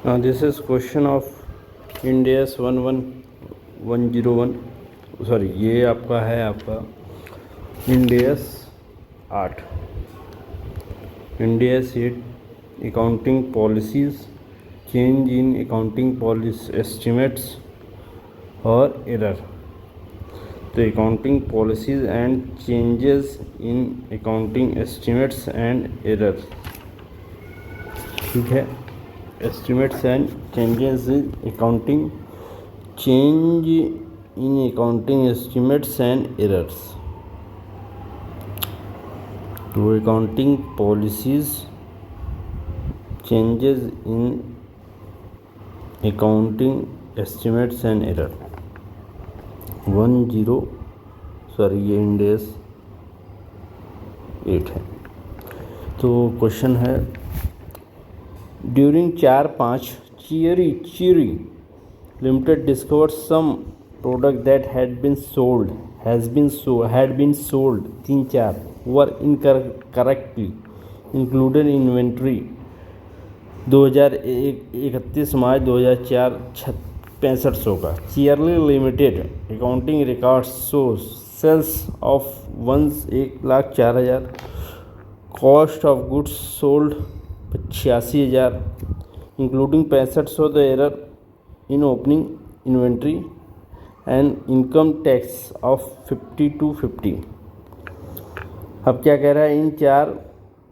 This is question of Ind AS 11101, sorry ये आपका है आपका Ind AS 8 Ind AS 8 accounting policies, change in accounting policy estimates और error. तो accounting policies and changes in accounting estimates and error, ठीक है। Estimates and changes in accounting, change in accounting estimates and errors. तो accounting policies, changes in accounting estimates and error. ये Ind AS 8 है। तो question है, during 4-5 Cherry limited discover some product that had been sold 3-4 were incorrectly included in inventory 31 March 2004 6500 का। Cheery limited accounting records show sales of 1,04,000, cost of goods sold 86,000 including 6500। The error in opening inventory and income tax of 50-50। अब क्या कह रहा है, in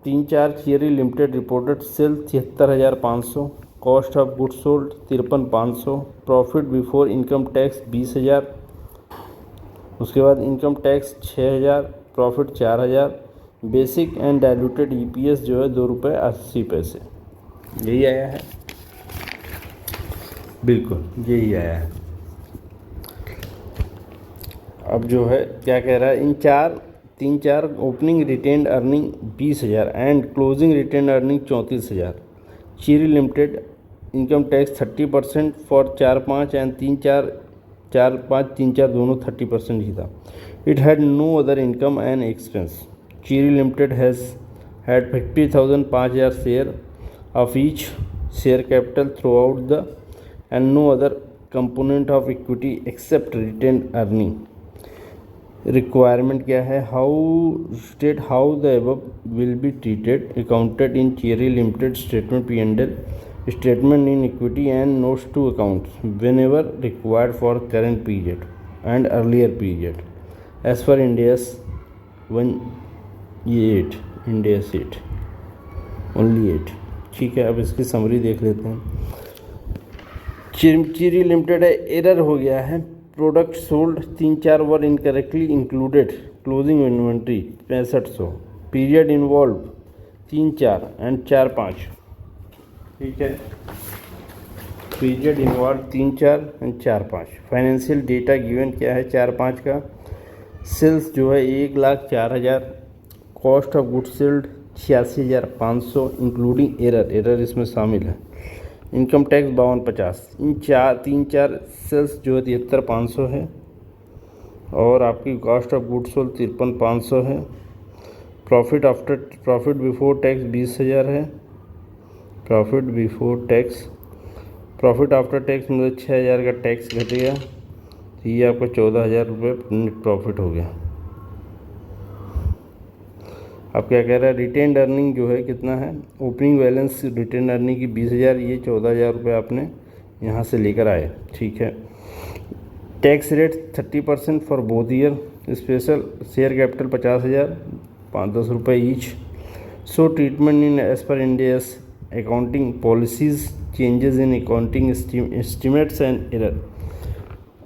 3-4 Cheery limited reported sale 73,500, cost of goods sold 53,500, profit before income tax 20,000, उसके बाद income tax 6,000, profit 4,000, basic and diluted EPS जो है ₹2.80। यही आया है, बिल्कुल यही आया है। अब जो है क्या कह रहा है, in 3-4 opening retained earning 20,000 and closing retained earning 34,000। Cheery limited income tax 30% for 4-5 and 3-4 दोनों 30% ही था। It had no other income and expense. Cheery limited has had 50,000 5,000 share of each share capital throughout the and no other component of equity except retained earning. Requirement क्या है, how the above will be treated accounted in चीरी limited statement P&L, statement in equity and notes to accounts whenever required for current period and earlier period as per Ind AS 8 Ind AS 8 only 8, ठीक है। अब इसकी summary देख लेते हैं। चीरी limited है, एरर हो गया है, product sold 3-4 were incorrectly included, closing inventory 6500, period involve 3-4 and 4-5, ठीक है। Period involve 3-4 and 4-5। Financial data given क्या है 4-5 का, सेल्स जो है 1,04,000, cost of goods sold 86,500 including error इसमें शामिल है। Income tax 52,50। इन 3-4 सेल्स जो है 73,500 है और आपकी कॉस्ट ऑफ गुड्स सोल्ड 53,500 है। प्रॉफिट बिफोर टैक्स 20,000 है। प्रॉफिट आफ्टर टैक्स मतलब 6,000 का टैक्स घटेगा, तो ये आपका 14,000 रुपये नेट प्रॉफिट हो गया। अब क्या कह रहा है, रिटेन्ड अर्निंग जो है कितना है, ओपनिंग बैलेंस रिटेन्ड अर्निंग की 20,000, ये 14,000 रुपये आपने यहाँ से लेकर आए, ठीक है। Tax rate 30% for both year. Special share capital 50,000, 5-10 रुपये each. So treatment in as per Ind AS accounting policies, changes in accounting estimates and error,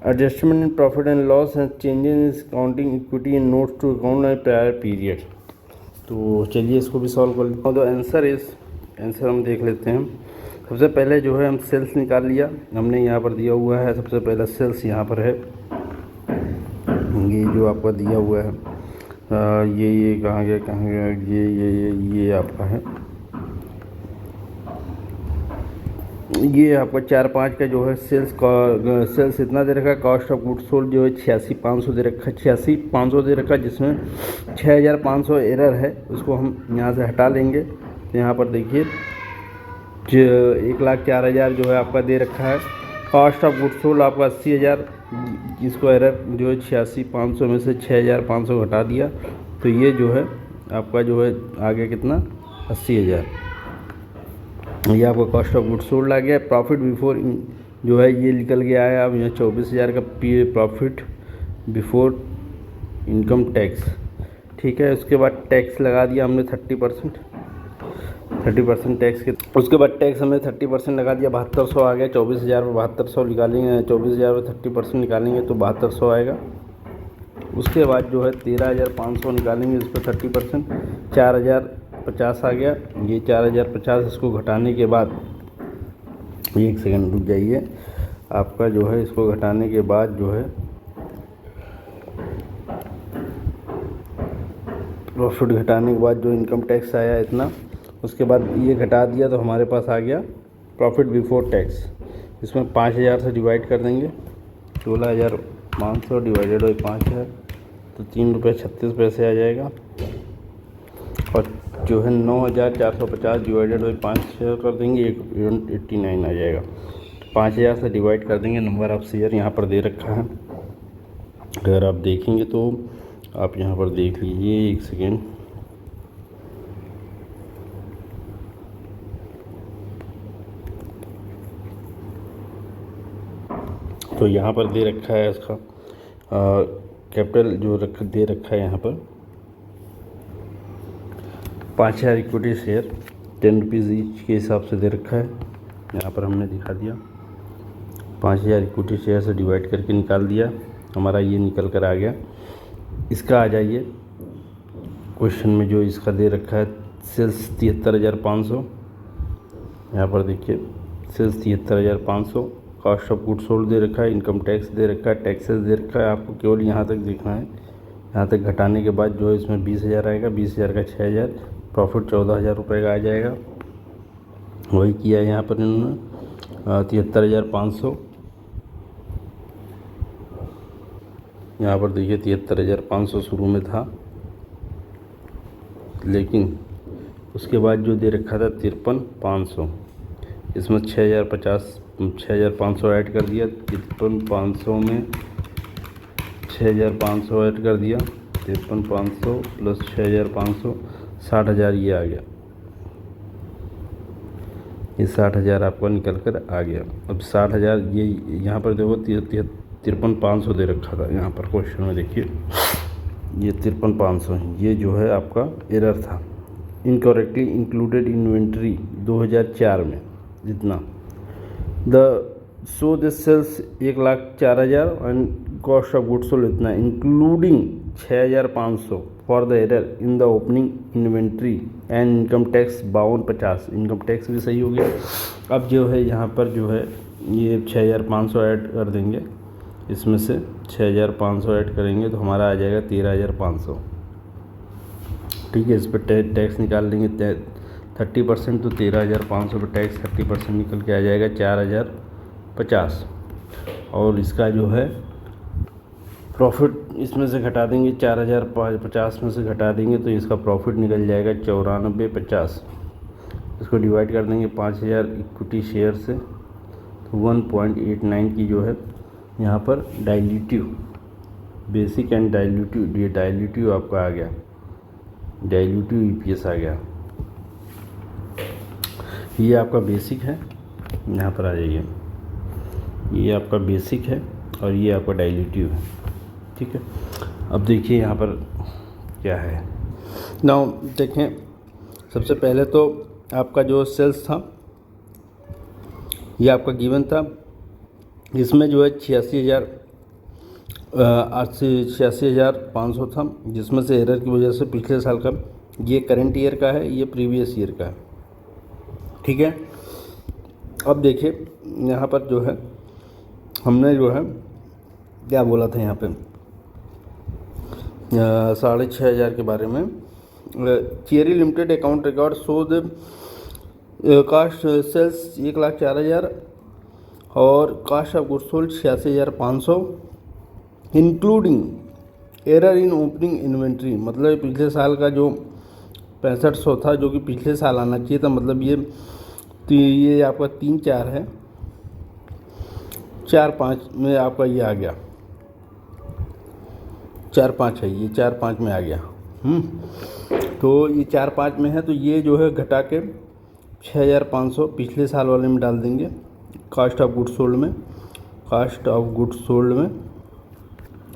adjustment in profit and loss and changes in accounting equity and notes to account and prior period. तो चलिए इसको भी solve कर लेते हैं। तो answer हम देख लेते हैं। सबसे पहले जो है हम सेल्स निकाल लिया, हमने यहाँ पर दिया हुआ है सबसे पहला सेल्स यहाँ पर है, ये जो आपका दिया हुआ है, ये कहाँ गया, ये आपका है, ये आपका 4-5 का जो है सेल्स इतना दे रखा है। कॉस्ट ऑफ गुड्स सोल्ड जो है 86,500 दे रखा है, 86,500 दे रखा है, जिसमें 6,500 एरर है, उसको हम यहाँ से हटा लेंगे। तो यहाँ पर देखिए 1,04,000 जो है आपका दे रखा है। कॉस्ट ऑफ गुड्स सोल्ड आपका 80,000, इसको एरर जो है 86,500 में से 6,500 घटा दिया तो ये जो है आपका जो है आ गया कितना 80,000। ये आपका कॉस्ट ऑफ गुड्स सोल्ड आ गया। प्रॉफिट बिफोर जो है ये निकल के आया अब यहाँ 24,000 का प्रॉफिट बिफोर इनकम टैक्स। ठीक है, उसके बाद टैक्स लगा दिया हमने 30% टैक्स के। उसके बाद टैक्स हमने 30% लगा दिया, 7200 आ गया। 24,000 में 7200 निकालेंगे, 24,000 में 30% निकालेंगे तो 7200 आएगा। उसके बाद जो है 13,500 निकालेंगे, इस पर 30% 4,050 आ गया। ये 4,050 इसको घटाने के बाद, एक सेकंड रुक जाइए, आपका जो है इसको घटाने के बाद जो है प्रॉफिट घटाने के बाद जो इनकम टैक्स आया इतना, उसके बाद ये घटा दिया तो हमारे पास आ गया प्रॉफिट बिफोर टैक्स। इसमें 5,000 से डिवाइड कर देंगे, 16,500 डिवाइडेड बाई 5,000 तो 3 रुपये 36 पैसे आ जाएगा। और जो है 9,450 डिवाइडेड बाई 5,000 कर देंगे, 89 आ जाएगा। 5,000 से डिवाइड कर देंगे, नंबर ऑफ शेयर यहाँ पर दे रखा है। अगर आप देखेंगे तो आप यहाँ पर देख लीजिए, एक सेकेंड, तो यहाँ पर दे रखा है इसका कैपिटल जो दे रखा है यहाँ पर 5,000 इक्विटी शेयर 10 रुपीज़ ईच के हिसाब से दे रखा है। यहाँ पर हमने दिखा दिया 5,000 इक्विटी शेयर से डिवाइड करके निकाल दिया, हमारा ये निकल कर आ गया। इसका आ जाइए क्वेश्चन में जो इसका दे रखा है सेल्स 73,500, यहाँ पर देखिए sales 73,500, cost of goods sold दे रखा है, इनकम टैक्स दे रखा है, टैक्सेस दे रखा है। आपको केवल यहाँ तक देखना है, यहाँ तक घटाने के बाद जो है इसमें 20,000 आएगा, 20,000 का 6,000, प्रॉफिट 14,000 रुपये का आ जाएगा। वही किया यहाँ पर इन्होंने 73,500, यहाँ पर देखिए 73,500 शुरू में था, लेकिन उसके बाद जो दे रखा था 53,500, इसमें 6,500 ऐड कर दिया। 53,500 में 6,500 ऐड कर दिया, 53,500 प्लस 6,500 60,000 ये आ गया। ये 60,000 आपका निकल कर आ गया। अब 60,000 ये यहाँ पर देखो 53,500 दे रखा था, यहाँ पर क्वेश्चन में देखिए ये 53,500, ये जो है आपका एरर था। इनकरेक्टली इंक्लूडेड इन्वेंट्री 2004 में जितना so this sales 1,04,000 and cost of goods sold इतना including 6,500 for the error in the opening inventory and income tax 52,50, income tax भी सही हो गया। अब जो है यहाँ पर जो है ये 6,500 ऐड कर देंगे, इसमें से 6,500 ऐड करेंगे तो हमारा आ जाएगा 13,500। ठीक है, इस पर टैक्स निकाल लेंगे 30%, तो 13,500 पर टैक्स 30% निकल के आ जाएगा 4,050। और इसका जो है प्रॉफिट इसमें से घटा देंगे, 4,050 में से घटा देंगे तो इसका प्रॉफिट निकल जाएगा 94,50। इसको डिवाइड कर देंगे 5,000 इक्विटी शेयर से तो 1.89 की जो है यहाँ पर डाइल्यूटिव, बेसिक एंड डाइल्यूटिव, ये डाइल्यूटिव आपका आ गया, डाइल्यूटिव ईपीएस आ गया। ये आपका बेसिक है, यहाँ पर आ जाइए, ये आपका बेसिक है और ये आपका डाइल्यूटिव है। ठीक है, अब देखिए यहाँ पर क्या है। नाउ देखें, सबसे पहले तो आपका जो सेल्स था ये आपका गिवन था, इसमें जो है 86,500 था, जिसमें से एरर की वजह से पिछले साल का, ये करंट ईयर का है, ये प्रीवियस ईयर का है। ठीक है, अब देखिए यहाँ पर जो है हमने जो है क्या बोला था यहाँ पे 6,500 के बारे में। Cherry limited account record show the cost sales 1,04,000 और cost of goods sold 86,500 including error in opening inventory, मतलब पिछले साल का जो 6500 था जो कि पिछले साल आना चाहिए था, मतलब ये तो ये आपका 3-4 है, 4-5 में आपका ये आ गया, 4-5 है, ये 4-5 में आ गया। तो ये 4-5 में है, तो ये जो है घटा के 6,500 पिछले साल वाले में डाल देंगे कास्ट ऑफ गुड्स सोल्ड में। कास्ट ऑफ गुड्स सोल्ड में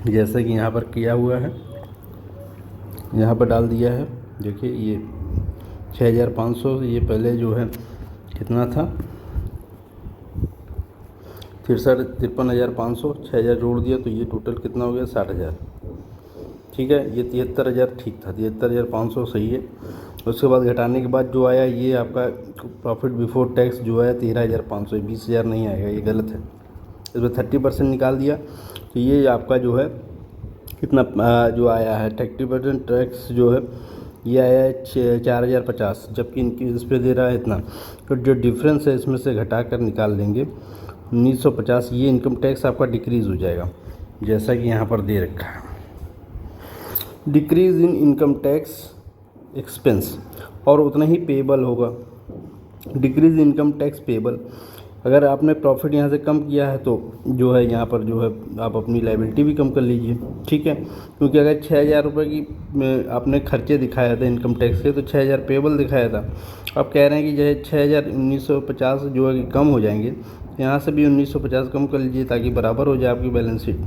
जैसे कि यहाँ पर किया हुआ है, यहाँ पर डाल दिया है। देखिए ये 6,500, ये पहले जो है कितना था, 53,500, 6,000 जोड़ दिया तो ये टोटल कितना हो गया, 60,000। ठीक है, ये 73,000 ठीक था, 73,500 सही है। उसके बाद घटाने के बाद जो आया ये आपका प्रॉफिट बिफोर टैक्स जो आया 13,500, 20,000 नहीं आएगा, ये गलत है। इसमें 30% निकाल दिया तो ये आपका जो है कितना जो आया है 30% टैक्स जो है ये आया है 4,050, जबकि इनकी इस पर दे रहा है इतना। तो जो डिफरेंस है इसमें से घटा कर निकाल देंगे 1950, ये इनकम टैक्स आपका डिक्रीज़ हो जाएगा जैसा कि यहाँ पर दे रखा है। डिक्रीज़ इन इनकम टैक्स एक्सपेंस, और उतना ही पेबल होगा। डिक्रीज़ इनकम टैक्स पेबल, अगर आपने प्रॉफिट यहाँ से कम किया है तो जो है यहाँ पर जो है आप अपनी लायबिलिटी भी कम कर लीजिए। ठीक है, क्योंकि अगर 6,000 रुपये की आपने खर्चे दिखाया था इनकम टैक्स के, तो 6,000 पेबल दिखाया था। आप कह रहे हैं कि जो है 6,1950 जो है कि कम हो जाएंगे, यहाँ से भी 1950 कम कर लीजिए ताकि बराबर हो जाए आपकी बैलेंस शीट।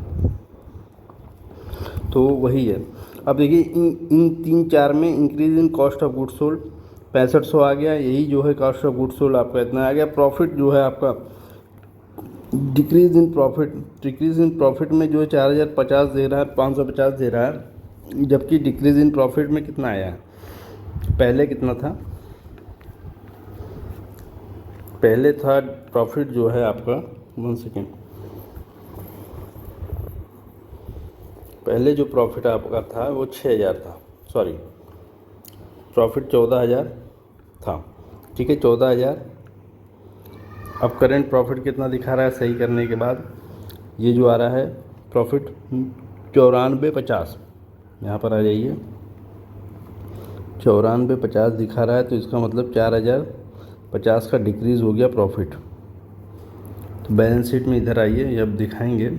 तो वही है। अब देखिए इन 3-4 में increase in cost of goods sold 6500 आ गया, यही जो है कॉस्ट ऑफ गुड्स सोल्ड आपका इतना आ गया। प्रॉफिट जो है आपका डिक्रीज़ इन प्रॉफिट में जो है 4,050 दे रहा है, 550 दे रहा है, जबकि डिक्रीज़ इन प्रॉफिट में कितना आया है, पहले कितना था, पहले था प्रॉफिट जो है आपका 1 सेकेंड, पहले जो प्रॉफिट आपका था वो 6,000 था, सॉरी प्रॉफिट 14,000 था। ठीक है, 14,000। अब करेंट प्रॉफिट कितना दिखा रहा है सही करने के बाद, ये जो आ रहा है प्रॉफिट 94,50, यहाँ पर आ जाइए 94,50 दिखा रहा है, तो इसका मतलब 4,050 का डिक्रीज़ हो गया प्रॉफिट। तो बैलेंस शीट में इधर आइए, अब दिखाएंगे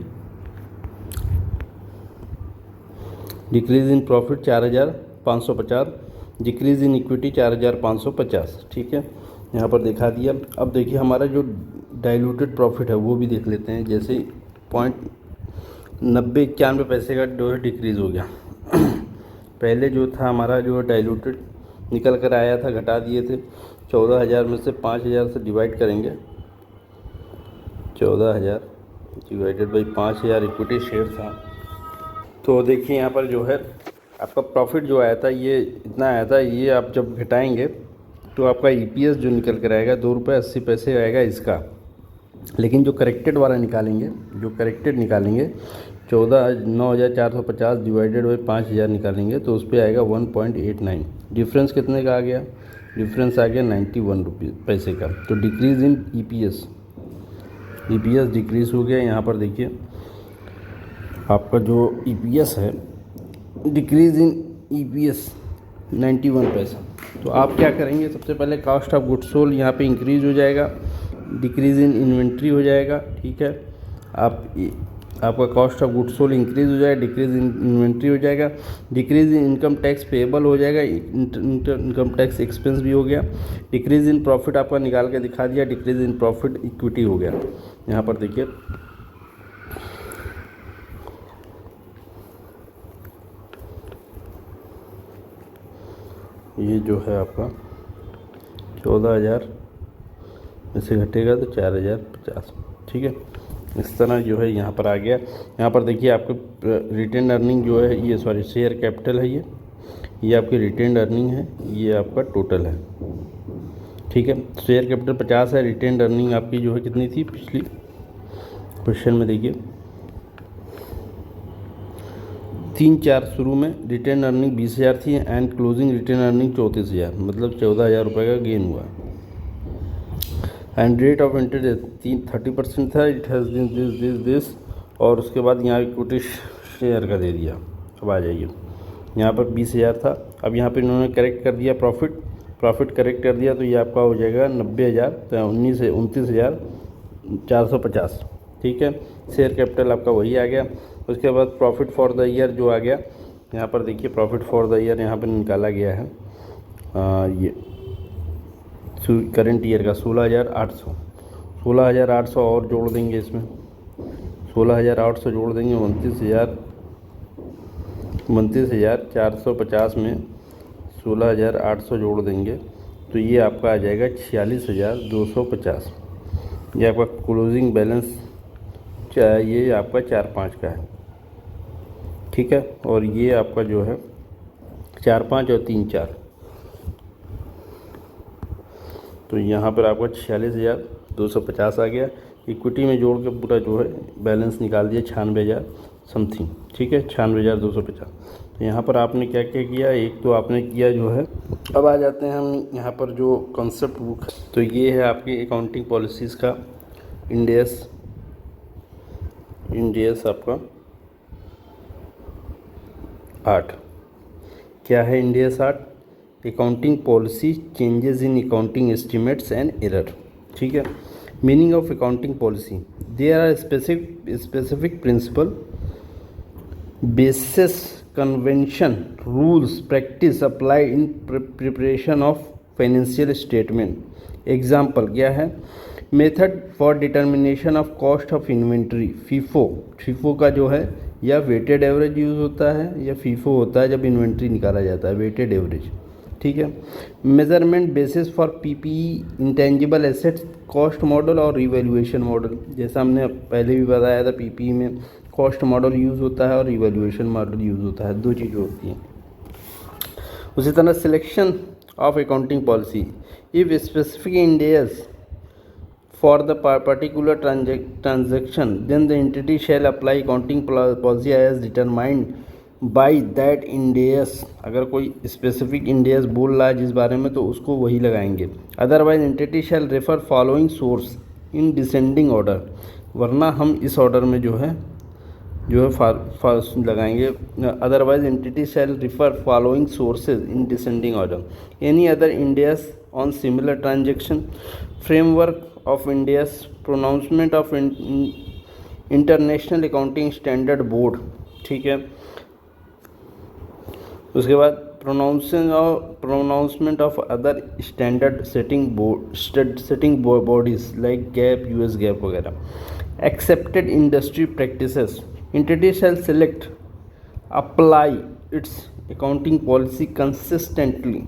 decrease in profit 4,550, decrease in equity 4,550। ठीक है, यहाँ पर दिखा दिया। अब देखिए हमारा जो डाइल्यूटेड प्रॉफिट है वो भी देख लेते हैं। जैसे 0.9091 पैसे का जो है डिक्रीज़ हो गया। पहले जो था हमारा जो डाइल्यूटेड निकल कर आया था, घटा दिए थे 14,000 में से 5,000 से डिवाइड करेंगे, 14,000 डिवाइडेड बाई 5,000 इक्विटी शेयर था। तो देखिए यहाँ पर जो है आपका प्रॉफिट जो आया था ये इतना आया था, ये आप जब घटाएंगे तो आपका EPS जो निकल कर आएगा 2 रुपये 80 पैसे आएगा इसका। लेकिन जो करेक्टेड वाला निकालेंगे, 9,450 डिवाइडेड बाई 5,000 निकालेंगे तो उस पर आएगा 1.89। डिफरेंस कितने का आ गया, डिफरेंस आ गया 91 पैसे का। तो डिक्रीज़ इन EPS डिक्रीज़ हो गया। यहाँ पर देखिए आपका जो EPS है, डिक्रीज़ इन EPS 91 पैसा। तो आप क्या करेंगे, सबसे पहले कॉस्ट ऑफ गुड्स सोल्ड यहाँ पे इंक्रीज़ हो जाएगा, डिक्रीज़ इन इन्वेंट्री हो जाएगा। ठीक है, आपका cost of goods sold increase हो जाएगा, डिक्रीज़ इन इन्वेंट्री हो जाएगा, डिक्रीज़ इन इनकम टैक्स पेएबल हो जाएगा, इनकम टैक्स एक्सपेंस भी हो गया, डिक्रीज़ इन प्रॉफिट आपका निकाल के दिखा दिया, डिक्रीज़ इन प्रॉफिट इक्विटी हो गया। यहाँ पर देखिए ये जो है आपका 14,000 में से घटेगा तो 4,050। ठीक है, इस तरह जो है यहाँ पर आ गया। यहाँ पर देखिए आपके रिटेन अर्निंग जो है ये, सॉरी शेयर कैपिटल है, ये आपकी रिटेन अर्निंग है, ये आपका टोटल है। ठीक है, शेयर कैपिटल 50 है, रिटेन अर्निंग आपकी जो है कितनी थी पिछली क्वेश्चन में देखिए 3-4 शुरू में रिटेन अर्निंग 20,000 थी एंड क्लोजिंग रिटेन अर्निंग 34,000, मतलब 14,000 रुपये का गेन हुआ। एंड रेट ऑफ इंटरेस्ट 30% था, इट हैज़ दिस और उसके बाद यहाँ इक्विटी शेयर का दे दिया। अब आ जाइए, यहाँ पर 20,000 था, अब यहाँ पे इन्होंने करेक्ट कर दिया प्रॉफिट प्रॉफिट करेक्ट कर दिया तो ये आपका हो जाएगा 90,000 तो 29,450। ठीक है, शेयर कैपिटल आपका वही आ गया। उसके बाद प्रॉफिट फॉर द ईयर जो आ गया, यहाँ पर देखिए प्रॉफिट फॉर द ईयर यहाँ पर निकाला गया है ये करंट ईयर का 16,800 और जोड़ देंगे इसमें, 16,800 जोड़ देंगे 29,450 में 16,800 जोड़ देंगे तो ये आपका आ जाएगा 46,250। ये आपका क्लोजिंग बैलेंस ये आपका 4-5 का है। ठीक है, और ये आपका जो है 4-5 और 3-4, तो यहाँ पर आपका 46,250 आ गया। इक्विटी में जोड़ के पूरा जो है बैलेंस निकाल दिया 96,000 समथिंग। ठीक है, 96,250। तो यहाँ पर आपने क्या क्या किया, एक तो आपने किया जो है, अब आ जाते हैं हम यहाँ पर जो कॉन्सेप्ट बुक है, तो ये है आपकी अकाउंटिंग पॉलिसीज़ का इंडेस आपका 8। क्या है Ind AS 8? Accounting policy changes in accounting estimates and error. ठीक है, meaning of accounting policy, there are specific principle, basis, convention, rules, practice apply in preparation of financial statement. Example क्या है? Method for determination of cost of inventory, FIFO का जो है या weighted average use होता है या फीफो होता है जब इन्वेंट्री निकाला जाता है, वेटेड एवरेज। ठीक है, measurement basis for PPE, intangible assets cost model और रिवैल्यूएशन मॉडल। जैसा हमने पहले भी बताया था, पीपीई में कॉस्ट मॉडल यूज़ होता है और रिवैल्यूएशन मॉडल यूज़ होता है, दो चीज़ें होती हैं। उसी तरह selection of accounting policy, if specific Ind AS for the particular transaction, then the entity shall apply accounting policy as determined by that index। अगर कोई स्पेसिफिक इंडेस बोल रहा है जिस बारे में, तो उसको वही लगाएंगे। Otherwise entity shall refer following source in descending order, वरना हम इस ऑर्डर में जो है लगाएंगे। Otherwise entity shall refer following sources in descending order, any other Ind AS on similar transaction, framework of Ind ASs, pronouncement of international accounting standard board. ठीक है, उसके बाद pronouncement of other standard setting bodies like GAAP, US GAAP वगैरह। Accepted industry practices, entity shall select apply its accounting policy consistently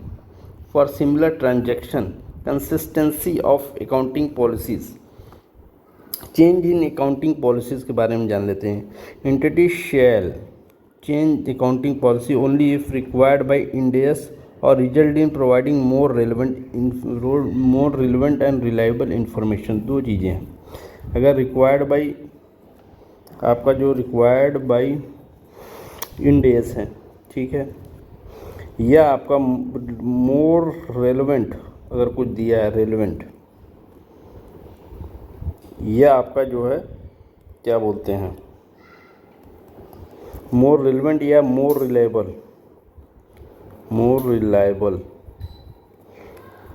for similar transaction. Consistency of accounting policies, change in accounting policies के बारे में जान लेते हैं। Entity shall change accounting policy only if required by Ind AS और result in providing more relevant and reliable information. दो चीज़ें हैं, अगर रिक्वायर्ड बाय आपका जो रिक्वायर्ड बाय इंडेस है, ठीक है, या आपका मोर रेलेवेंट अगर कुछ दिया है रेलेवेंट, यह आपका जो है क्या बोलते हैं मोर रेलेवेंट या मोर रिलायबल,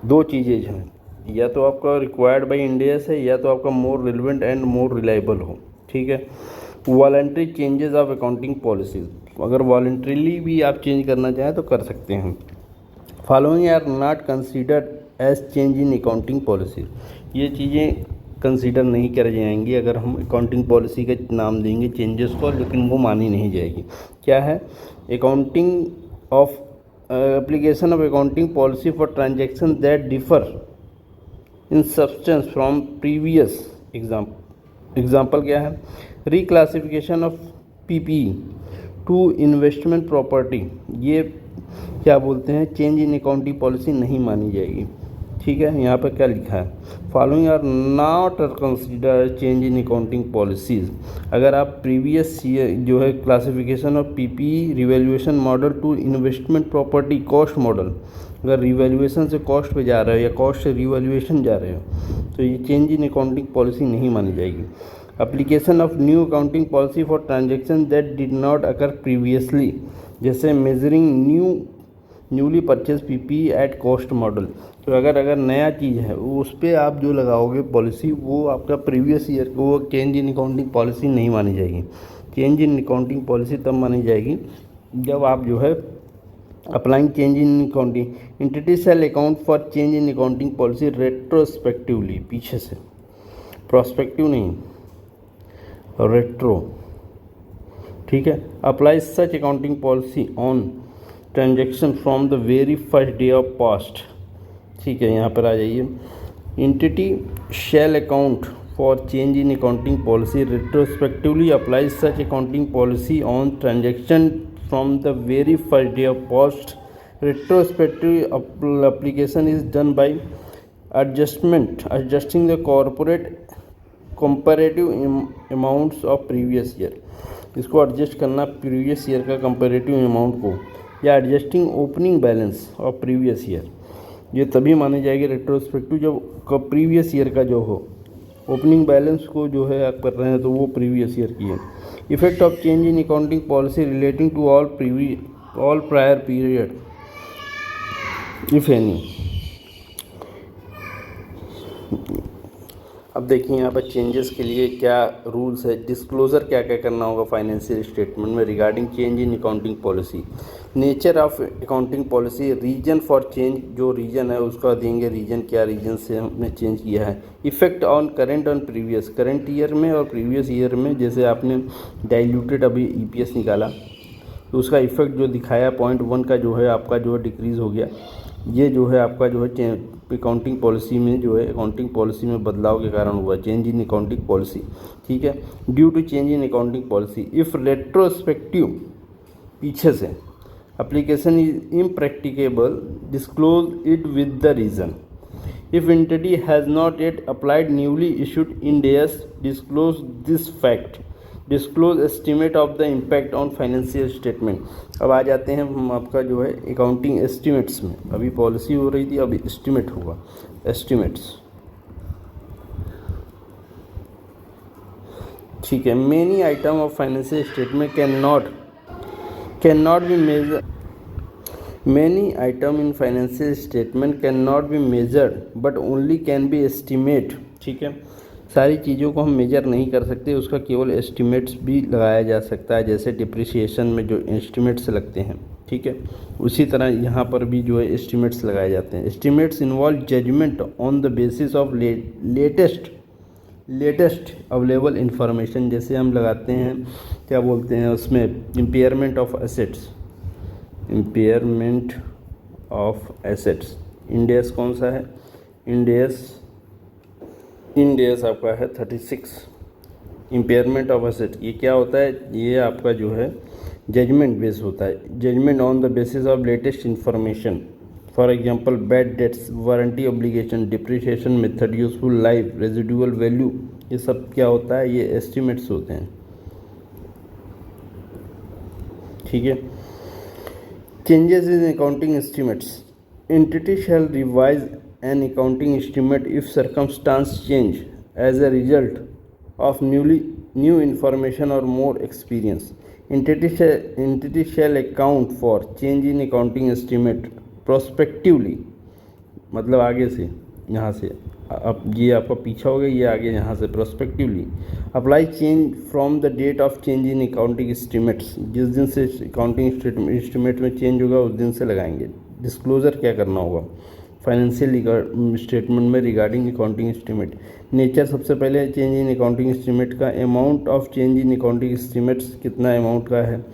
दो चीज़ें हैं, या तो आपका रिक्वायर्ड बाय इंडेस है या तो आपका more relevant and more reliable हो। ठीक है, voluntary changes of accounting policies, अगर वॉलंटरीली भी आप चेंज करना चाहें तो कर सकते हैं। Following are not considered as change in accounting policy, ये चीज़ें कंसीडर नहीं करी जाएंगी अगर हम अकाउंटिंग पॉलिसी का नाम देंगे चेंजेस को, लेकिन वो मानी नहीं जाएगी। क्या है? Accounting of application of accounting policy for transaction that differ in substance from previous. Example क्या है? Reclassification of PPE to investment property, ये क्या बोलते हैं चेंज इन अकाउंटिंग पॉलिसी नहीं मानी जाएगी। ठीक है, यहाँ पर क्या लिखा है? Following are not consider change in accounting policies. अगर आप प्रीवियस जो है classification of PP, revaluation model to investment property, cost model, अगर रिवैल्यूएशन से कॉस्ट पे जा रहे हो या कॉस्ट से रिवैल्यूएशन जा रहे हो तो ये चेंज इन अकाउंटिंग पॉलिसी नहीं मानी जाएगी। Application of new accounting policy for transaction that did not occur previously, जैसे measuring newly purchase PP at cost model. तो अगर नया चीज़ है उस पर आप जो लगाओगे पॉलिसी, वो आपका प्रीवियस ईयर को वो चेंज इन अकाउंटिंग पॉलिसी नहीं मानी जाएगी। चेंज इन अकाउंटिंग पॉलिसी तब मानी जाएगी जब आप जो है applying change in accounting entity shall account for change in accounting policy retrospectively, पीछे से, प्रोस्पेक्टिव नहीं, रेट्रो, ठीक है। Apply such accounting policy on transaction from the very first day of past, ठीक है। यहाँ पर आ जाइए, entity shall account for change in accounting policy retrospectively apply such accounting policy on transaction from the very first day of post. Retrospective application is done by adjusting the corporate comparative amounts of previous year। इसको adjust करना previous year का comparative amount को, या adjusting opening balance of previous year. ये तभी मानी जाएगी retrospective जब प्रीवियस ईयर का जो हो, ओपनिंग बैलेंस को जो है आप कर रहे हैं तो वो प्रीवियस ईयर की है। Effect of change in accounting policy relating to all prior period if any. अब देखिए यहाँ पर चेंजेस के लिए क्या रूल्स है, डिस्क्लोजर क्या क्या करना होगा फाइनेंशियल स्टेटमेंट में regarding change in accounting policy. Nature of accounting policy, reason for change, जो रीजन है उसका देंगे, रीजन क्या रीजन से हमने चेंज किया है। Effect on current on previous, current year में और प्रीवियस ईयर में, जैसे आपने डाइल्यूटेड अभी ईपीएस निकाला तो उसका इफेक्ट जो दिखाया 0.1 का जो है आपका जो है डिक्रीज़ हो गया। ये जो है आपका जो है अकाउंटिंग पॉलिसी में जो है अकाउंटिंग पॉलिसी में बदलाव के कारण हुआ, चेंज इन अकाउंटिंग पॉलिसी, ठीक है। Due to change in accounting policy if retrospective, पीछे से, application is impracticable, disclose it with the reason. If entity has not yet applied newly issued Ind AS, disclose this fact. Disclose estimate of the impact on financial statement। अब आ जाते हैं हम आपका जो है accounting estimates में। अभी policy हो रही थी, अभी एस्टिमेट होगा, एस्टिमेट्स, ठीक है। Many item of financial statement cannot be measured, many item in financial statement cannot be measured but only can be estimate, ठीक है। सारी चीज़ों को हम मेजर नहीं कर सकते, उसका केवल एस्टिमेट्स भी लगाया जा सकता है, जैसे डिप्रिसिएशन में जो एस्टिमेट्स लगते हैं, ठीक है। उसी तरह यहाँ पर भी जो है एस्टिमेट्स लगाए जाते हैं। Estimates involve judgement on the basis of latest available information, जैसे हम लगाते हैं क्या बोलते हैं उसमें, impairment of assets, impairment of assets. Ind AS कौन सा है, इंड एस आपका है 36। इम्पेयरमेंट ऑफ एसेट ये क्या होता है, ये आपका जो है जजमेंट बेस होता है, judgement on the basis of latest information. For example bad debts, warranty obligation, depreciation method, useful life, residual value, ये सब क्या होता है, ये एस्टिमेट्स होते हैं, ठीक है। Changes in accounting estimates, entity shall revise an accounting estimate if circumstance change as a result of new information और more experience. Entity shall account for change in accounting estimate prospectively, मतलब आगे से, यहाँ से अब ये आपका पीछा हो गया, ये आगे यहाँ से prospectively. Apply change from the date of change in accounting estimates, जिस दिन से अकाउंटिंग एस्टिमेट में चेंज होगा उस दिन से लगाएंगे। डिस्क्लोजर क्या करना होगा फाइनेंशियल स्टेटमेंट में रिगार्डिंग अकाउंटिंग एस्टिमेट। नेचर सबसे पहले चेंज इन अकाउंटिंग एस्टिमेट का, amount of change in accounting estimates कितना अमाउंट का है।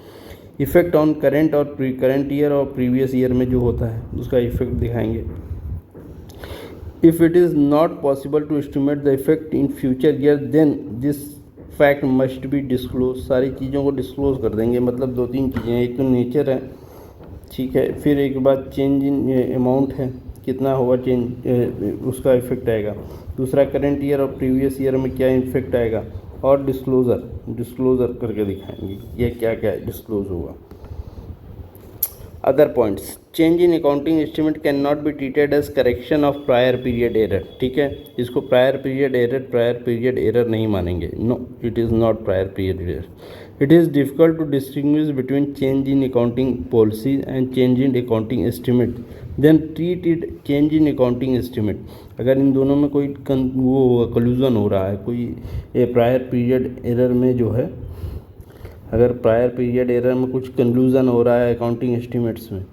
इफेक्ट ऑन करेंट और करंट ईयर और प्रीवियस ईयर में जो होता है उसका इफेक्ट दिखाएंगे। If it is not possible to estimate the effect in future year then this fact must be disclose. सारी चीज़ों को डिस्क्लोज कर देंगे, मतलब 2-3 चीज़ें, एक तो नेचर है, ठीक है, फिर एक बात चेंज इन अमाउंट है, कितना होगा चेंज, उसका इफेक्ट आएगा। दूसरा करंट ईयर और प्रीवियस ईयर में क्या इफेक्ट आएगा, और डिस्क्लोजर करके दिखाएंगे ये क्या क्या डिस्क्लोज होगा। Other points, change in accounting estimate can not be treated as correction of prior period error, ठीक है। इसको प्रायर पीरियड एरर नहीं मानेंगे, no it is not prior period error. It is difficult to distinguish between change in accounting policies and change in accounting estimate. Then treat it change in accounting estimate. अगर इन दोनों में कोई वो कल्यूजन हो रहा है, कोई प्रायर पीरियड एरर में जो है, अगर प्रायर पीरियड एरर में कुछ कंक्लूजन हो रहा है अकाउंटिंग एस्टिमेट्स में,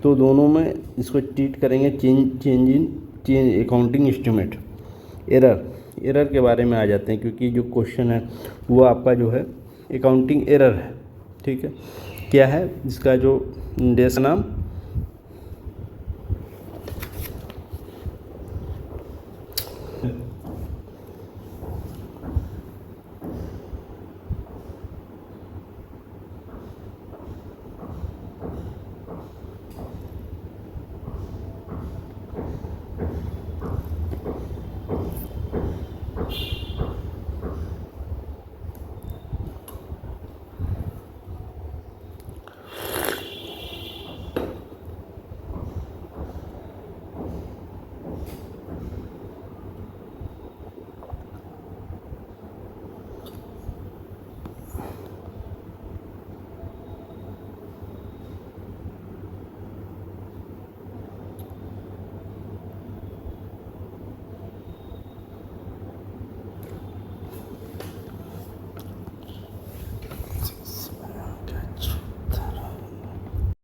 तो दोनों में इसको ट्रीट करेंगे चेंज अकाउंटिंग एस्टिमेट। एरर के बारे में आ जाते हैं, क्योंकि जो क्वेश्चन है वो आपका जो है अकाउंटिंग एरर है। ठीक है, क्या है इसका जो इंडेक्स नाम